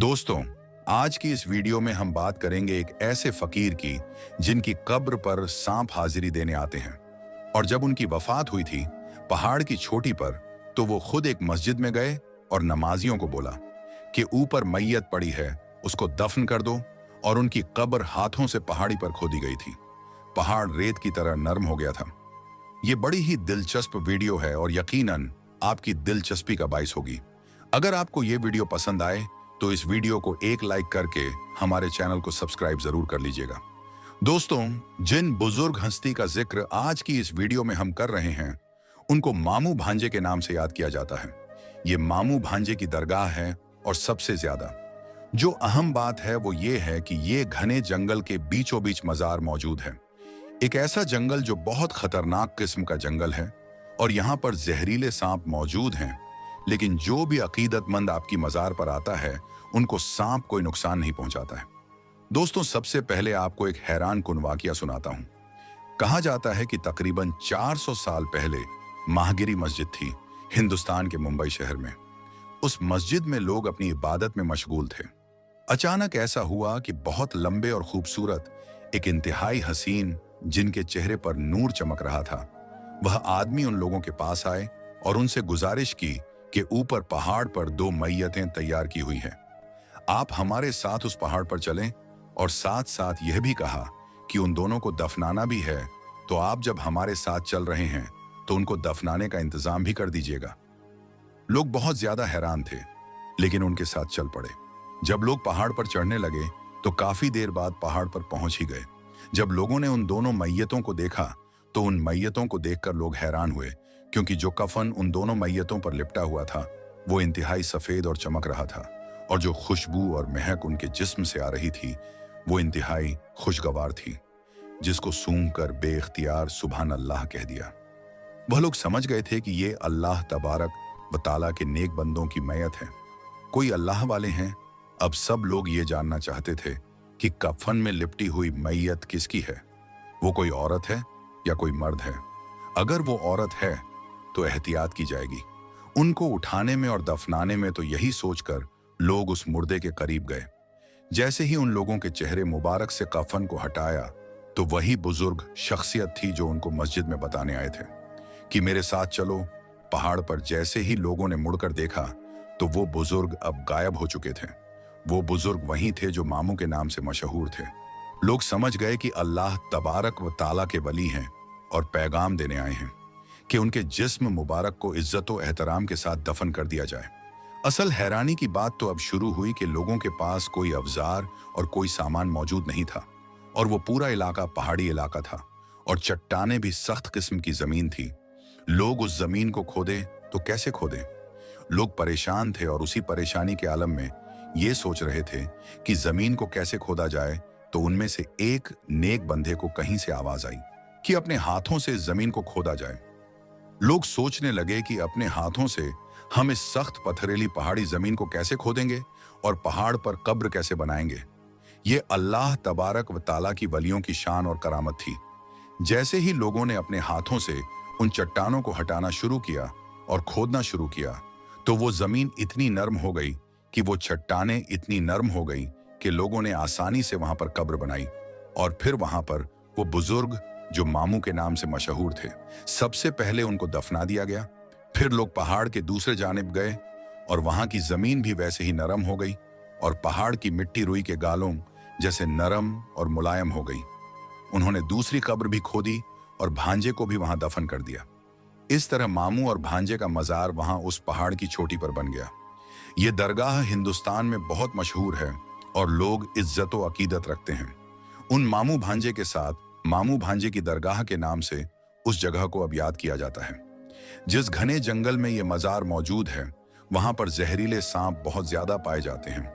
दोस्तों, आज की इस वीडियो में हम बात करेंगे एक ऐसे फकीर की जिनकी कब्र पर सांप हाजिरी देने आते हैं। और जब उनकी वफात हुई थी पहाड़ की चोटी पर, तो वो खुद एक मस्जिद में गए और नमाजियों को बोला कि ऊपर मैयत पड़ी है, उसको दफन कर दो। और उनकी कब्र हाथों से पहाड़ी पर खोदी गई थी। पहाड़ रेत की तरह नरम हो गया था। ये बड़ी ही दिलचस्प वीडियो है और यकीनन आपकी दिलचस्पी का बाइस होगी। अगर आपको ये वीडियो पसंद आए तो इस वीडियो को एक लाइक करके हमारे चैनल को सब्सक्राइब जरूर कर लीजिएगा। दोस्तों, जिन बुजुर्ग हस्ती का जिक्र आज की इस वीडियो में हम कर रहे हैं, उनको मामू भांजे के नाम से याद किया जाता है। ये मामू भांजे की दरगाह है और सबसे ज्यादा जो अहम बात है वो ये है कि ये घने जंगल के बीचों बीच मजार मौजूद है। एक ऐसा जंगल जो बहुत खतरनाक किस्म का जंगल है और यहाँ पर जहरीले सांप मौजूद हैं। लेकिन जो भी अकीदतमंद आपकी मजार पर आता है उनको सांप कोई नुकसान नहीं पहुंचाता है। दोस्तों, सबसे पहले आपको एक हैरान कुन वाकया सुनाता हूं। कहा जाता है कि तकरीबन 400 साल पहले माहगिरी मस्जिद थी हिंदुस्तान के मुंबई शहर में। उस मस्जिद में लोग अपनी इबादत में मशगूल थे। अचानक ऐसा हुआ कि बहुत लंबे और खूबसूरत एक इंतहाई हसीन, जिनके चेहरे पर नूर चमक रहा था, वह आदमी उन लोगों के पास आए और उनसे गुजारिश की कि ऊपर पहाड़ पर 2 मैयतें तैयार की हुई हैं, आप हमारे साथ उस पहाड़ पर चलें। और साथ साथ यह भी कहा कि उन दोनों को दफनाना भी है, तो आप जब हमारे साथ चल रहे हैं तो उनको दफनाने का इंतजाम भी कर दीजिएगा। लोग बहुत ज्यादा हैरान थे, लेकिन उनके साथ चल पड़े। जब लोग पहाड़ पर चढ़ने लगे तो काफी देर बाद पहाड़ पर पहुंच ही गए। जब लोगों ने उन दोनों मैयतों को देखा तो उन मैयतों को देखकर लोग हैरान हुए, क्योंकि जो कफन उन दोनों मैयतों पर लिपटा हुआ था वो इंतहाई सफेद और चमक रहा था, और जो खुशबू और महक उनके जिस्म से आ रही थी वो इंतहाई खुशगवार थी, जिसको सूंघकर बेख्तियार सुभान अल्लाह कह दिया। वह लोग समझ गए थे कि ये अल्लाह तबारक व ताला के नेक बंदों की मैयत है, कोई अल्लाह वाले हैं। अब सब लोग ये जानना चाहते थे कि कफन में लिपटी हुई मैयत किसकी है, वो कोई औरत है या कोई मर्द है। अगर वो औरत है तो एहतियात की जाएगी। उनको उठाने में और दफनाने में तो यही सोचकर लोग उस मुर्दे के करीब गए। जैसे ही उन लोगों के चेहरे मुबारक से कफन को हटाया तो वही बुजुर्ग शख्सियत थी जो उनको मस्जिद में बताने आए थे कि मेरे साथ चलो। पहाड़ पर जैसे ही लोगों ने मुड़कर देखा तो वो बुजुर्ग अब गायब हो चुके थे। वो बुजुर्ग वही थे जो मामू के नाम से मशहूर थे। लोग समझ गए कि अल्लाह तबारक व ताला के वली हैं और पैगाम देने आए हैं कि उनके जिस्म मुबारक को इज्जत व एहतराम के साथ दफन कर दिया जाए। असल हैरानी की बात तो अब शुरू हुई कि लोगों के पास कोई अवजार और कोई सामान मौजूद नहीं था, और वो पूरा इलाका पहाड़ी इलाका था और चट्टानें भी सख्त किस्म की जमीन थी। लोग उस जमीन को खोदे तो कैसे खोदे? लोग परेशान थे और उसी परेशानी के आलम में ये सोच रहे थे कि जमीन को कैसे खोदा जाए। तो उनमें से एक नेक बंदे को कहीं से आवाज आई कि अपने हाथों से जमीन को खोदा जाए। लोग सोचने लगे कि अपने हाथों से हम इस सख्त पथरीली पहाड़ी जमीन को कैसे खोदेंगे और पहाड़ पर कब्र कैसे बनाएंगे। ये अल्लाह तबारक व ताला की वलियों की शान और करामत थी। जैसे ही लोगों ने अपने हाथों से उन चट्टानों को हटाना शुरू किया और खोदना शुरू किया तो वो जमीन इतनी नर्म हो गई कि वो चट्टानें इतनी नर्म हो गई कि लोगों ने आसानी से वहां पर कब्र बनाई। और फिर वहां पर वो बुजुर्ग जो मामू के नाम से मशहूर थे, सबसे पहले उनको दफना दिया गया। फिर लोग पहाड़ के दूसरे जानिब गए और वहां की जमीन भी वैसे ही नरम हो गई और पहाड़ की मिट्टी रुई के गालों जैसे नरम और मुलायम हो गई। उन्होंने दूसरी कब्र भी खोदी और भांजे को भी वहां दफन कर दिया। इस तरह मामू और भांजे का मजार वहां उस पहाड़ की चोटी पर बन गया। ये दरगाह हिंदुस्तान में बहुत मशहूर है और लोग इज्जत व अकीदत रखते हैं। उन मामू भांजे के साथ मामू भांजे की दरगाह के नाम से उस जगह को अब याद किया जाता है। जिस घने जंगल में ये मजार मौजूद है वहां पर जहरीले सांप बहुत ज्यादा पाए जाते हैं,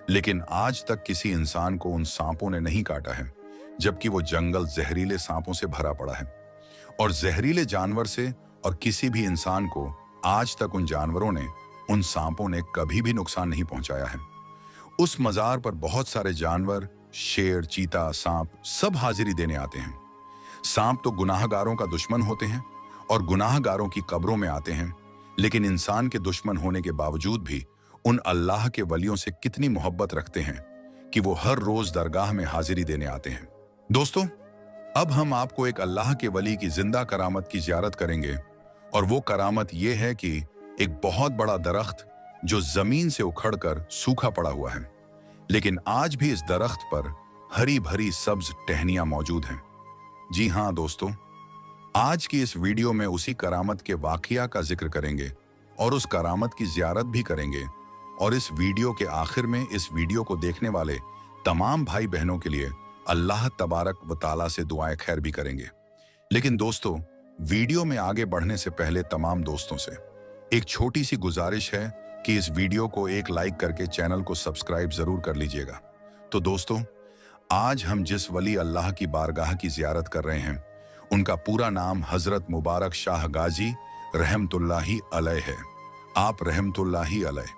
लेकिन आज तक किसी इंसान को उन सांपों ने नहीं काटा है, जबकि वो जंगल जहरीले सांपों से भरा पड़ा है। और जहरीले जानवर से और किसी भी इंसान को आज तक उन जानवरों ने, उन सांपों ने कभी भी नुकसान नहीं पहुंचाया है। उस मजार पर बहुत सारे जानवर, शेर, चीता, सांप सब हाजिरी देने आते हैं। सांप तो गुनाहगारों का दुश्मन होते हैं और गुनाहगारों की कब्रों में आते हैं, लेकिन इंसान के दुश्मन होने के बावजूद भी उन अल्लाह के वलियों से कितनी मोहब्बत रखते हैं कि वो हर रोज दरगाह में हाजिरी देने आते हैं। दोस्तों, अब हम आपको एक अल्लाह के वली की जिंदा करामत की जियारत करेंगे, और वो करामत ये है कि एक बहुत बड़ा दरख्त जो जमीन से उखड़कर सूखा पड़ा हुआ है, लेकिन आज भी इस दरख्त पर हरी भरी सब्ज टहनियां मौजूद हैं। जी हाँ दोस्तों, आज की इस वीडियो में उसी करामत के वाकया का जिक्र करेंगे और उस करामत की जियारत भी करेंगे, और इस वीडियो के आखिर में इस वीडियो को देखने वाले तमाम भाई बहनों के लिए अल्लाह तबारक व ताला से दुआएं खैर भी करेंगे। लेकिन दोस्तों, वीडियो में आगे बढ़ने से पहले तमाम दोस्तों से एक छोटी सी गुजारिश है कि इस वीडियो को एक लाइक करके चैनल को सब्सक्राइब जरूर कर लीजिएगा। तो दोस्तों, आज हम जिस वली अल्लाह की बारगाह की जियारत कर रहे हैं, उनका पूरा नाम हजरत मुबारक शाह गाजी रहमतुल्लाही अलैह है। आप रहमतुल्लाही अलैह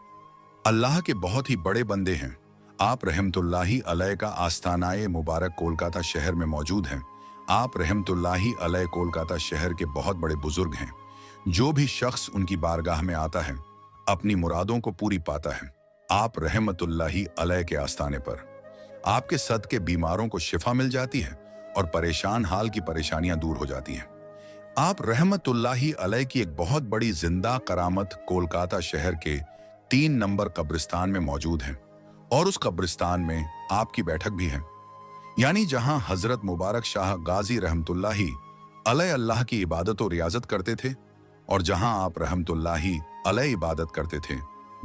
अल्लाह के बहुत ही बड़े बंदे हैं। आप रहमतुल्लाही अलैह का आस्तानाए मुबारक कोलकाता शहर में मौजूद हैं। आप रहमतुल्लाही अलैह कोलकाता शहर के बहुत बड़े बुजुर्ग हैं। जो भी शख्स उनकी बारगाह में आता है अपनी मुरादों को पूरी पाता है। आप रहमतुल्लाही अलैह के आस्ताने पर आपके सदके बीमारों को शिफा मिल जाती है और परेशान हाल की परेशानियां दूर हो जाती हैं। आप रहमतुल्लाही अलैह की एक बहुत बड़ी जिंदा करामत कोलकाता शहर के 3 नंबर कब्रिस्तान में मौजूद है, और उस कब्रिस्तान में आपकी बैठक भी है। यानी जहां हजरत मुबारक शाह गाजी रहमतुल्लाही अलैह अल्लाह की इबादत और रियाजत करते थे, और जहां आप रहमतुल्लाही अलैह इबादत करते थे,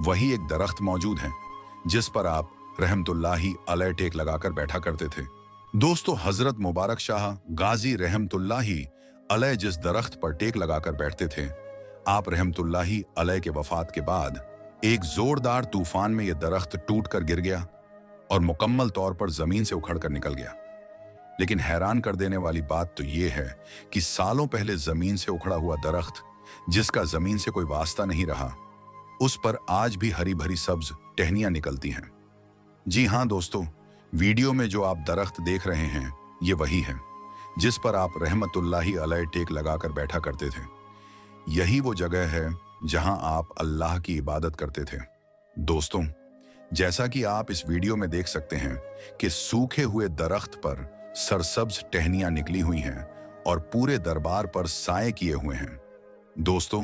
वही एक दरख्त मौजूद है जिस पर आप रहमतुल्लाही अलैह टेक लगाकर बैठा करते थे। दोस्तों, हजरत मुबारक शाह गाजी रहमतुल्लाही अलैह जिस दरख्त पर टेक लगाकर बैठते थे, आप रहमतुल्लाही अलैह के वफात के बाद एक जोरदार तूफान में यह दरख्त टूट कर गिर गया और मुकम्मल तौर पर जमीन से उखड़ कर निकल गया। लेकिन हैरान कर देने वाली बात तो यह है कि सालों पहले जमीन से उखड़ा हुआ दरख्त, जिसका जमीन से कोई वास्ता नहीं रहा, उस पर आज भी हरी भरी सब्ज टहनियां निकलती हैं। जी हाँ दोस्तों, वीडियो में जो आप दरख्त देख रहे हैं, ये वही है जिस पर आप रहमतुल्लाही अलैह टेक लगाकर बैठा करते थे। यही वो जगह है जहां आप अल्लाह की इबादत करते थे। दोस्तों, जैसा कि आप इस वीडियो में देख सकते हैं कि सूखे हुए दरख्त पर सरसब्ज टहनियां निकली हुई हैं और पूरे दरबार पर साए किए हुए हैं। दोस्तों,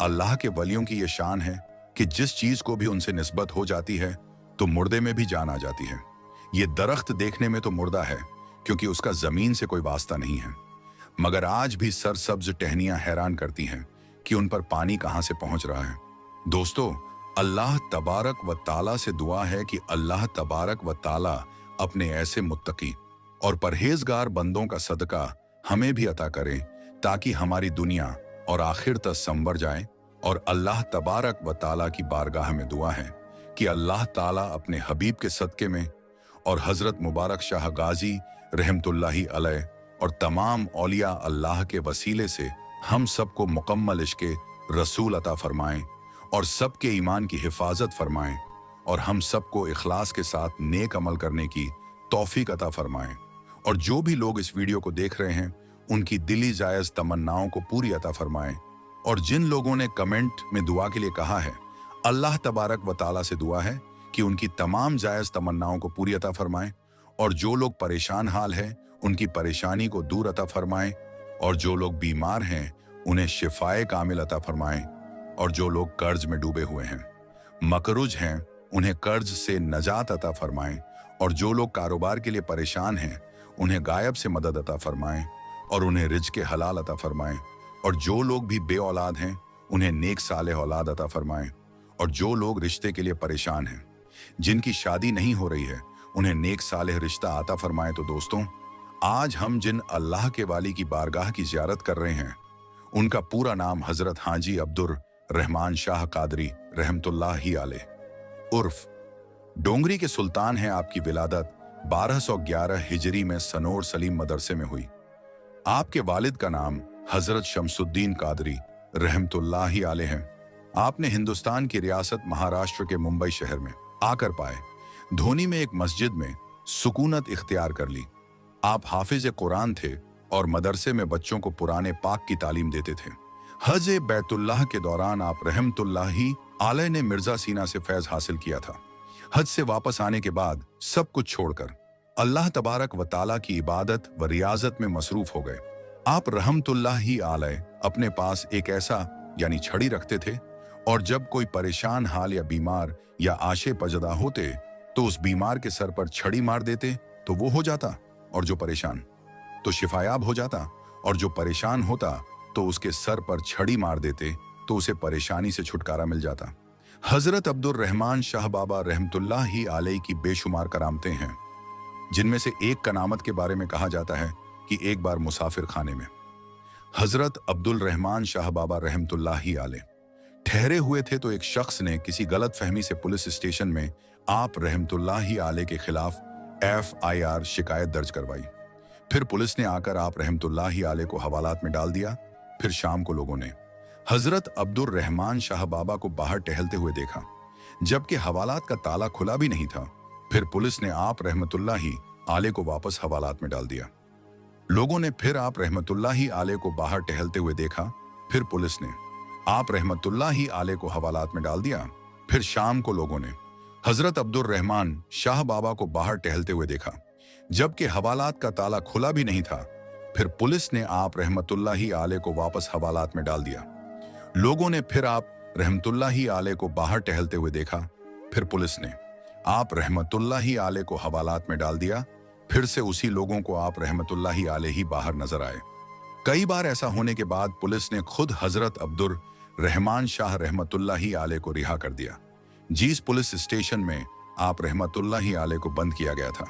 अल्लाह के वलियों की यह शान है कि जिस चीज को भी उनसे निस्बत हो जाती है तो मुर्दे में भी जान आ जाती है। ये दरख्त देखने में तो मुर्दा है क्योंकि उसका जमीन से कोई वास्ता नहीं है, मगर आज भी सरसब्ज टहनियां हैरान करती हैं कि उन पर पानी कहां से पहुंच रहा है। दोस्तों, अल्लाह तबारक व ताला से दुआ है कि अल्लाह तबारक व ताला अपने ऐसे मुत्तकी और परहेजगार बंदों का सदका हमें भी अता करें, ताकि हमारी दुनिया और आखिर तक संवर जाए। और अल्लाह तबारक व ताला की बारगाह में दुआ है कि अल्लाह ताला अपने हबीब के सदके में और हजरत मुबारक शाह गाजी रहमतुल्लाही अलैह और तमाम औलिया अल्लाह के वसीले से हम सबको मुकम्मल इश्क़े रसूल अता फरमाएं और सबके ईमान की हिफाजत फरमाएं, और हम सबको इखलास के साथ नेक अमल करने की तौफीक अता फरमाएं। और जो भी लोग इस वीडियो को देख रहे हैं, उनकी दिली जायज़ तमन्नाओं को पूरी अता फरमाएं। और जिन लोगों ने कमेंट में दुआ के लिए कहा है, अल्लाह तबारक व ताला से दुआ है कि उनकी तमाम जायज़ तमन्नाओं को पूरी अता फरमाएं। और जो लोग परेशान हाल हैं, उनकी परेशानी को दूर अता फरमाएं। और जो लोग बीमार हैं, उन्हें शिफाए कामिल अता फरमाएं। और जो लोग कर्ज में डूबे हुए हैं, मकरूज हैं, उन्हें कर्ज से नजात अता फरमाएं। और जो लोग कारोबार के लिए परेशान हैं, उन्हें गायब से मदद अता फरमाएं और उन्हें रिज़्क़ हलाल अता फरमाएं। और जो लोग भी बे औलाद हैं, उन्हें नेक सालेह औलाद अता फरमाएं। और जो लोग रिश्ते के लिए परेशान हैं, जिनकी शादी नहीं हो रही है, उन्हें नेक सालेह रिश्ता अता फरमाएं। तो दोस्तों, आज हम जिन अल्लाह के वाली की बारगाह की ज़ियारत कर रहे हैं, उनका पूरा नाम हजरत हाजी अब्दुर रहमान शाह कादरी रहमतुल्लाही अलैह उर्फ डोंगरी के सुल्तान हैं। आपकी विलादत 1211 हिजरी में सनोर सलीम मदरसे में हुई। आपके वालिद का नाम हजरत शमसुद्दीन कादरी रहमतुल्लाही अलैह है। आपने हिंदुस्तान की रियासत महाराष्ट्र के मुंबई शहर में आकर पाए धोनी में एक मस्जिद में सुकूनत इख्तियार कर ली। आप हाफिज कुरान थे और मदरसे में बच्चों को पुराने पाक की तालीम देते थे। हज बैतुल्लाह के दौरान आप रहमतुल्लाही आलय ने मिर्जा सीना से फैज हासिल किया था। हज से वापस आने के बाद सब कुछ छोड़कर अल्लाह तबारक व ताला की इबादत व रियाजत में मसरूफ हो गए। आप रहमतुल्लाहि आलय अपने पास एक ऐसा यानी छड़ी रखते थे, और जब कोई परेशान हाल या बीमार या आशे पजदा होते तो उस बीमार के सर पर छड़ी मार देते तो वो हो जाता, और जो परेशान तो शिफायाब हो जाता, और जो परेशान होता तो उसके सर पर छड़ी मार देते तो उसे परेशानी से छुटकारा मिल जाता। हजरत अब्दुल रहमान शाह बाबा रहमतुल्लाहि अलैह की बेशुमार करामतें हैं, जिनमें से एक करामत के बारे में कहा जाता है कि एक बार मुसाफिर खाने में हजरत अब्दुल रहमान शाह बाबा रहमतुल्लाहि अलैह ठहरे हुए थे तो एक शख्स ने किसी गलत फहमी से पुलिस स्टेशन में आप रहमतुल्लाहि अलैह के खिलाफ FIR शिकायत दर्ज करवाई। फिर पुलिस ने आकर आप रहमतुल्लाहि अलैह को हवालात में डाल दिया। फिर शाम को लोगों ने हजरत अब्दुल रहमान शाह बाबा को बाहर टहलते हुए देखा, जबकि हवालात का ताला खुला भी नहीं था। फिर पुलिस ने आप रहमतुल्लाहि अलैह को वापस हवालात में डाल दिया। लोगों ने फिर आप रहमतुल्लाहि अलैह को बाहर टहलते हुए देखा। फिर पुलिस ने आप रहमतुल्लाहि अलैह को हवालात में डाल दिया। फिर शाम को लोगों ने हजरत अब्दुल रहमान शाह बाबा को बाहर टहलते हुए देखा, जबकि हवालात का ताला खुला भी नहीं था। फिर पुलिस ने आप रहमतुल्लाहि अलैह को वापस हवालात में डाल दिया। लोगों ने फिर आप रहमतुल्लाहि अलैह को बाहर टहलते हुए देखा। फिर पुलिस ने आप रहमतुल्लाहि अलैह को हवालात में डाल दिया। फिर से उसी लोगों को आप रहमतुल्लाहि अलैह ही बाहर नजर आए। कई बार ऐसा होने के बाद पुलिस ने खुद हजरत अब्दुल रहमान शाह रहमतुल्लाहि अलैह को रिहा कर दिया। जिस पुलिस स्टेशन में आप रहमतुल्लाहि अलैह को बंद किया गया था,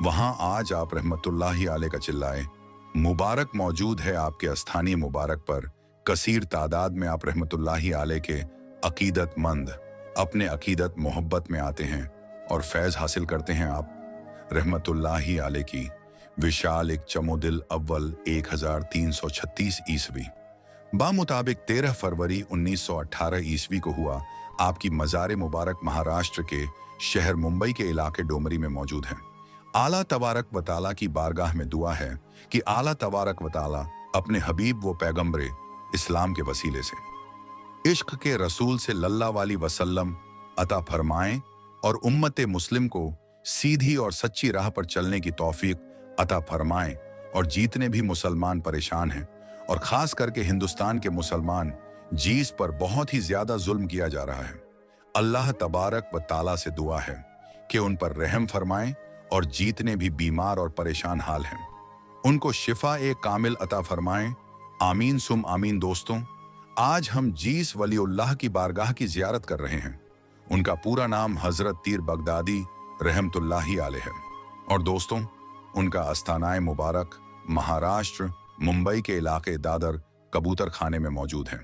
वहां आज आप रहमतुल्लाहि अलैह का चिल्लाए मुबारक मौजूद है। आपके स्थानीय मुबारक पर कसीर तादाद में आप रहमतुल्लाहि अलैह के अकीदतमंद अपने अकीदत मोहब्बत में आते हैं और फैज हासिल करते हैं। आप रहमतुल्लाहि अलैह की विशाल एक चमोदिल अव्वल 1336 ईस्वी बामुताबिक 13 फरवरी 1918 ईस्वी को हुआ। आपकी मज़ार मुबारक महाराष्ट्र के शहर मुंबई के इलाके डोमरी में मौजूद है। आला तबारक व ताला की बारगाह में दुआ है कि आला तबारक व ताला अपने हबीब व पैगंबरे इस्लाम के वसीले से इश्क के रसूल से लल्लाहु अलैहि वसल्लम अता फरमाएं और उम्मत मुस्लिम को सीधी और सच्ची राह पर चलने की तौफीक अता फरमाएं। और जितने भी मुसलमान परेशान हैं और खास करके हिंदुस्तान के मुसलमान जिस पर बहुत ही ज्यादा जुल्म किया जा रहा है, अल्लाह तबारक व ताला से दुआ है कि उन पर रहम फरमाएं और जितने भी बीमार और परेशान हाल हैं उनको शिफा कामिल अता फरमाएं। आमीन सुम आमीन। दोस्तों, आज हम जिस वलीउल्लाह की बारगाह की जियारत कर रहे हैं, उनका पूरा नाम हजरत तीर बगदादी रहमतुल्लाहि अलैह है। और दोस्तों, उनका आस्थानाए मुबारक महाराष्ट्र मुंबई के इलाके दादर कबूतर खाने में मौजूद है।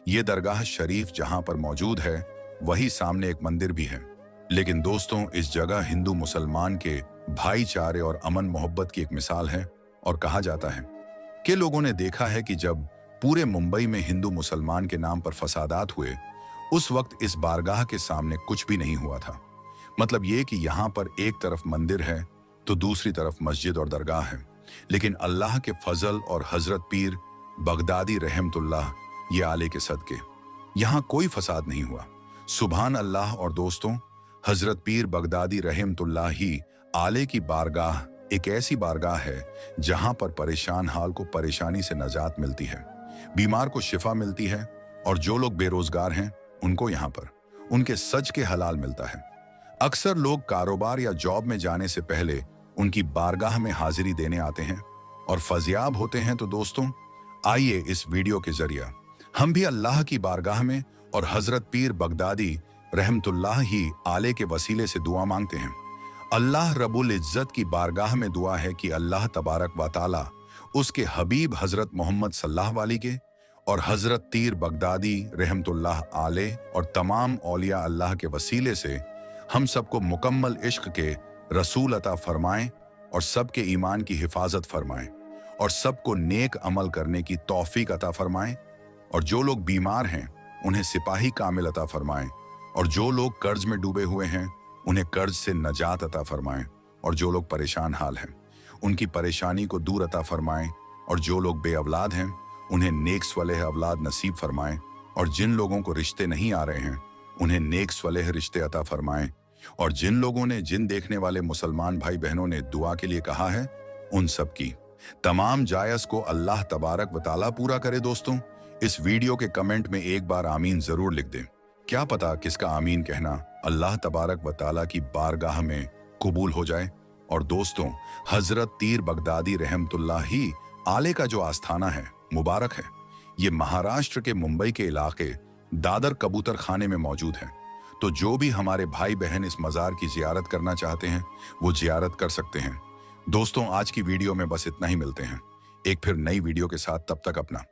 ये दरगाह शरीफ जहां पर मौजूद है, वही सामने एक मंदिर भी है। लेकिन दोस्तों, इस जगह हिंदू मुसलमान के भाईचारे और अमन मोहब्बत की एक मिसाल है। और कहा जाता है कि लोगों ने देखा है कि जब पूरे मुंबई में हिंदू मुसलमान के नाम पर फसादात हुए, उस वक्त इस बारगाह के सामने कुछ भी नहीं हुआ था। मतलब ये कि यहाँ पर एक तरफ मंदिर है तो दूसरी तरफ मस्जिद और दरगाह है, लेकिन अल्लाह के फजल और हजरत पीर बगदादी रहमतुल्लाह ये आले के सदके यहाँ कोई फसाद नहीं हुआ। सुभान अल्लाह। और दोस्तों, हजरत पीर बगदादी रहमतुल्लाही आले की बारगाह एक ऐसी बारगाह है जहां पर परेशान हाल को परेशानी से नजात मिलती है, बीमार को शिफा मिलती है, और जो लोग बेरोजगार हैं उनको यहाँ पर उनके सच के हलाल मिलता है। अक्सर लोग कारोबार या जॉब में जाने से पहले उनकी बारगाह में हाजिरी देने आते हैं और फजियाब होते हैं। तो दोस्तों, आइए इस वीडियो के जरिए हम भी अल्लाह की बारगाह में और हजरत पीर बगदादी रहमतुल्लाहि अलैह के वसीले से दुआ मांगते हैं। अल्लाह रब्बुल इज्जत की बारगाह में दुआ है कि अल्लाह तबारक व ताला उसके हबीब हजरत मोहम्मद सल्लल्लाहु अलैहि के और हजरत तीर बगदादी रहमतुल्लाह अलैह और तमाम औलिया अल्लाह के वसीले से हम सबको मुकम्मल इश्क के रसूल अता फरमाएं और सबके ईमान की हिफाजत फरमाएं और सबको नेक अमल करने की तौफीक अता फरमाएं। और जो लोग बीमार हैं उन्हें सिपाही कामिल अता फरमाएं, और जो लोग कर्ज में डूबे हुए हैं उन्हें कर्ज से नजात अता फरमाएं, और जो लोग परेशान हाल हैं उनकी परेशानी को दूर अता फरमाएं, और जो लोग बे औलाद हैं उन्हें नेक स्वलेह औलाद नसीब फरमाएं, और जिन लोगों को रिश्ते नहीं आ रहे हैं उन्हें नेक स्वलेह रिश्ते अता फरमाएं। और जिन लोगों ने, जिन देखने वाले मुसलमान भाई बहनों ने दुआ के लिए कहा है, उन सब की तमाम जायज़ को अल्लाह तबारक व तआला पूरा करे। दोस्तों, इस वीडियो के कमेंट में एक बार आमीन जरूर लिख दें। क्या पता किसका आमीन कहना अल्लाह तबारक व तआला की बारगाह में कबूल हो जाए। और दोस्तों, हजरत तीर बगदादी रहमतुल्लाही आले का जो आस्थाना है, मुबारक है। ये महाराष्ट्र के मुंबई के इलाके दादर कबूतर खाने में मौजूद है। तो जो भी हमारे भाई बहन इस मज़ार की जियारत करना चाहते हैं, वो जियारत कर सकते हैं। दोस्तों, आज की वीडियो में बस इतना ही। मिलते हैं एक फिर नई वीडियो के साथ। तब तक अपना